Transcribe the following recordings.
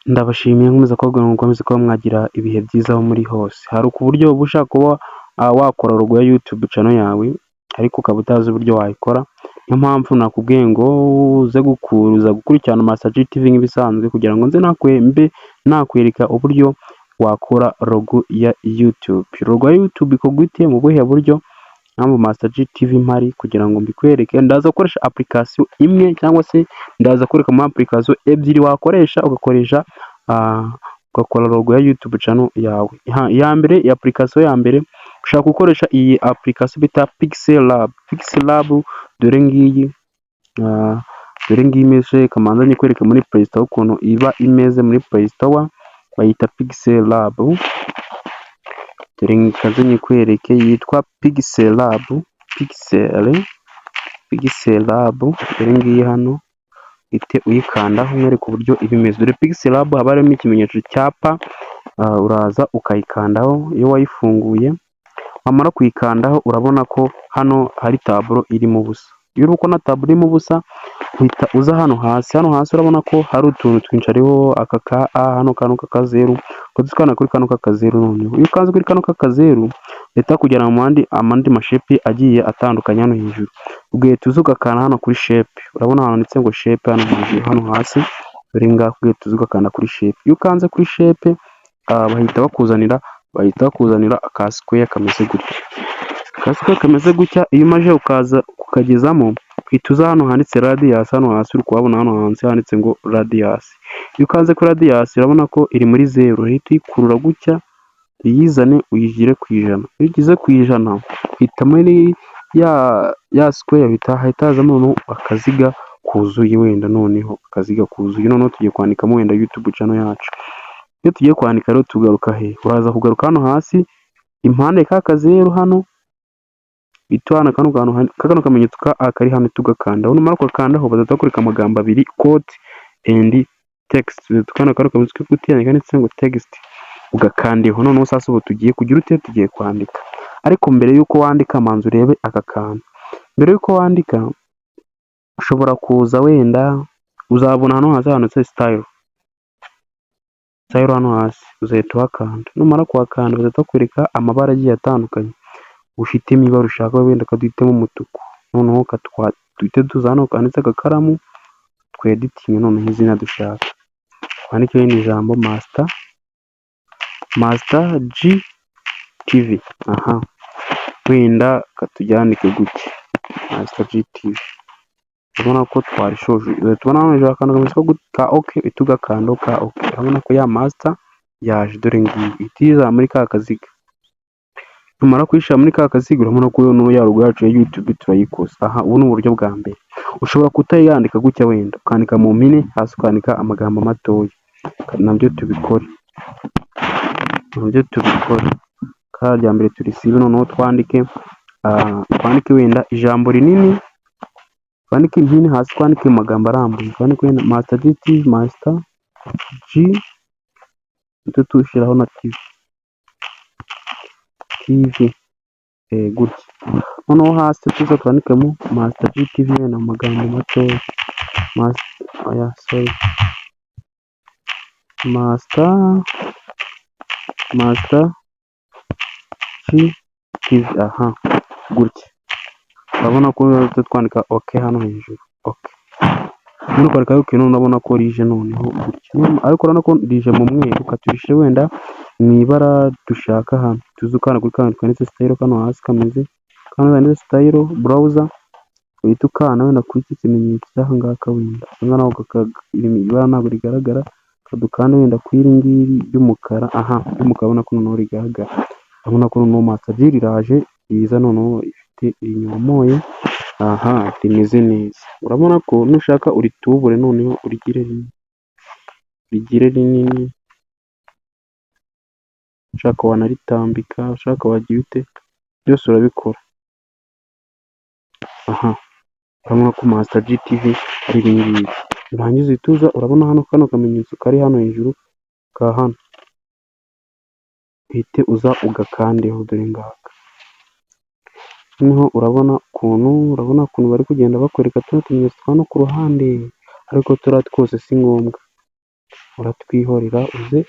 Ndabashimiye nkomeza kubabwira ngo mukomeze kuba mwagira ibihe byiza aho muri hose. Hari ku buryo uba ushaka kuba wakora logo ya YouTube channel yawe ariko ukaba utazi uburyo wayikora. Niyo mpamvu nakubwiye ngo uze gukurikirana Master G TV nk'ibisanzwe kugira ngo nze nakwereka uburyo wakora logo ya YouTube. Logo ya YouTube ikorwa ite, mu buhe buryo? Mpamvu Master G TV mpari kugira ngo mbikwereke. Ndaza gukoresha application imwe cyangwa se ndaza kwereka mu application ebyiri wakoresha ugakora logo ya YouTube channel yawe. Ya mbere, application ya mbere ushaka gukoresha iyi application bita Pixel Lab. Dore ngiyi imeze, kamanza nyikwereke muri Play Store ukuntu iba imeze. Muri Play Store bayita Pixel Lab. Dore nkaze nyikwereke, yitwa Pixel Lab. Dore ngiyi hano ite uyikandaho mwereka uburyo iba imeze. Dore Pixel Lab haba harimo ikimenyetso cyapa, uraza ukayikandaho. Iyo wayifunguye wamara kuyikandaho urabona ko hano hari taburo irimo ubusa. Iyo uri kubona taburo irimo ubusa uhita uza hano hasi. Urabona ko hari utuntu twinshi, hariho aka ka A, hano kano k'akazeru, ukadukanda kuri kano k'akazeru. Noneho iyo ukanze kuri kano k'akazeru leta kugera mu amandi mashepe agiye atandukanye hano hejuru, ugahita uza ugakanda hano kuri shape. Urabona handitse ngo shape hano hejuru, hano hasi. Dore ngaho ugahita uza ugakanda kuri shape. Iyo ukanze kuri shape bahita bakuzanira aka square kameze gutya. Iyo umaze ukaza ukagezamo uhita uza hano handitse radius. Hano hasi uri kuhabona hano hanze handitse ngo radius. Iyo ukanze kuri radius urabona ko iri muri 0, uhita uyikurura gutya uyizane uyigire ku ijana. Iyo ugize ku ijana uhita muri ya square hahita hazamo noneho akaziga kuzuye. Noneho tugiye kwandikamo wenda YouTube channel yacu. Iyo tugiye kwandika rero tugaruka he, uraza kugaruka hano hasi impande k'akazeru hano itwana kano kamenyetso ka A kari hano tugakandaho. Numara kugakandaho bazatakureka amagambo abiri, quote and text. Tukana kamenyetso k'utiyandika ndetse ngo text ugakandeho. Noneho sasa ubu tugiye kwandika. Ariko mbere yuko wandika manzi urebe aka kantu. Mbere yuko wandika ushobora kuza wenda uzabona hano hasi handitse style hano hasi, uzahita uhakanda. Numara kuhakanda bazatakwereka amabara agiye atandukanye ufitemo ibara ushaka, wenda kaduhitemo umutuku. Noneho duhite tuza hano kanditse agakaramu tweditinge noneho izina dushaka. Twandikeho ijambo Master G TV. Wenda katujyanike gutya Master G TV. Urabona ko twarishoje. Tubona hano hejuru akantu kameze ka OK, itugakanda ka OK. Urabona ko ya master yaje. Dore ngiyi itiza muri ka kaziga. Numara kuyishyira muri ka kaziga urabona ko ya logo yacu ya YouTube turayikoze. Ubu ni uburyo bwa mbere. Ushobora kutayandika gutya, wenda ukandika mu mpine hasi ukandika amagambo matoya. Nabyo tubikore. Ka rya mbere turisibe. Noneho twandike wenda ijambo rinini, twandike impine hasi, twandike amagambo arambuye, twandike wenda Master G TV, Master G tushyiraho na TV gutya. Noneho hasi tuza twandikemo Master G TV wenda amagambo matoya, Master G TV. Gutya. Urabona ko twandika OK hano hejuru. OK. None kwareka OK, none urabona ko rije noneho gutya. Ariko urabona ko rije mu mweru, katurishe wenda mu ibara dushaka hano. Tuzukana kuri kantu twanditse style kano hasi kameze. Kano twanditse style browser. Uhita ukana wenda kuri iki kimenyetso cy'aha ngaka wenda. Naho ibara ntabwo rigaragara. Kadukana wenda kuri ngiri ry'umukara. Ry'umukara ubona ko noneho rigaragara. Urabona ko noneho Master G riraje riza noneho ifite inyomoye. Rimeze neza. Urabona ko nushaka uritubure noneho urigire rinini. Ushaka wanaritambika, ushaka wagira ute, byose urabikora. Urabona ko Master G TV ari ibingibi. Urangiza ituza, urabona hano kano kamenyetso kari hano hejuru ka hano, uhite uza ugakandeho. Dore ngaka. Noneho urabona ukuntu bari kugenda bakwereka tuno tumenyetso hano ku ruhande, ariko turiya twose si ngombwa. uratwihorera uze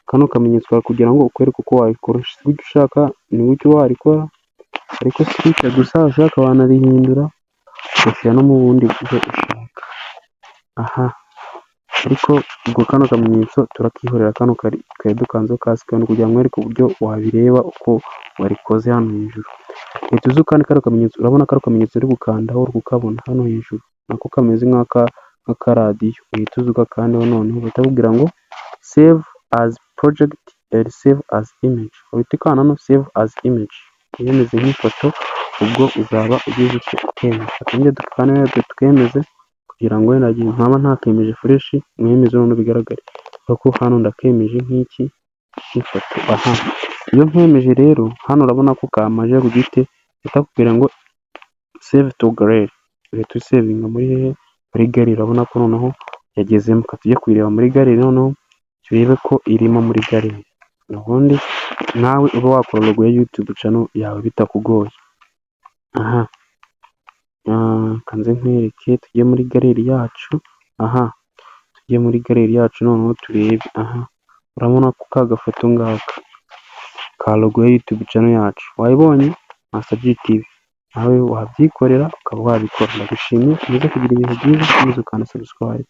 kano kamenyetso kugira ngo ukwereke uko wabikoresha, burya ushaka ni gutyo warikora, ariko si gutya gusa, ushaka wanarihindura ugashyira no mu bundi buryo ushaka. Aha ariko ubwo kano kamenyetso turakihorera, kano kari dukanzeho ka sikani kugira ngo nkwereke uburyo wabireba uko warikoze hano hejuru. Uhita uza ukanda kano kamenyetso, urabona kano kamenyetso uri gukandaho uri kukabona hano hejuru, nako kameze nk'akaradiyo, uhita uza ugakandaho, noneho bahita bakubwira ngo save as project and save as image, uhita ukanda hano save as image, yemeze nk'ifoto, ubwo uzaba ugize ukemeza. Akongera dukande tukemeze kugira ngo wenda nkaba ntakemeje fresh mwemeze none bigaragare, kuko hano ndakemeje nk'iki nk'ifoto. Aha iyo nkemeje rero hano urabona ko kamaje ku giti, bitakubwira ngo save to gallery, uhita usevinga muri hehe, muri gallery. Urabona ko noneho yagezemo, tujye kuyireba muri gallery, noneho turebe ko irimo muri gallery, ubundi nawe uba wakora logo ya YouTube channel yawe bitakugoye. Aha kanze nkwereke, tujye muri gallery yacu. Aha tujye muri gallery yacu noneho turebe. Aha urabona ko ka gafoto ngaka ka logo ya YouTube channel yacu wayibonye, Master G TV, nawe wabyikorera ukaba wabikora. Ndagushimiye, ukomeze kugira ibihe byiza, ukomeze ukanda subscribe.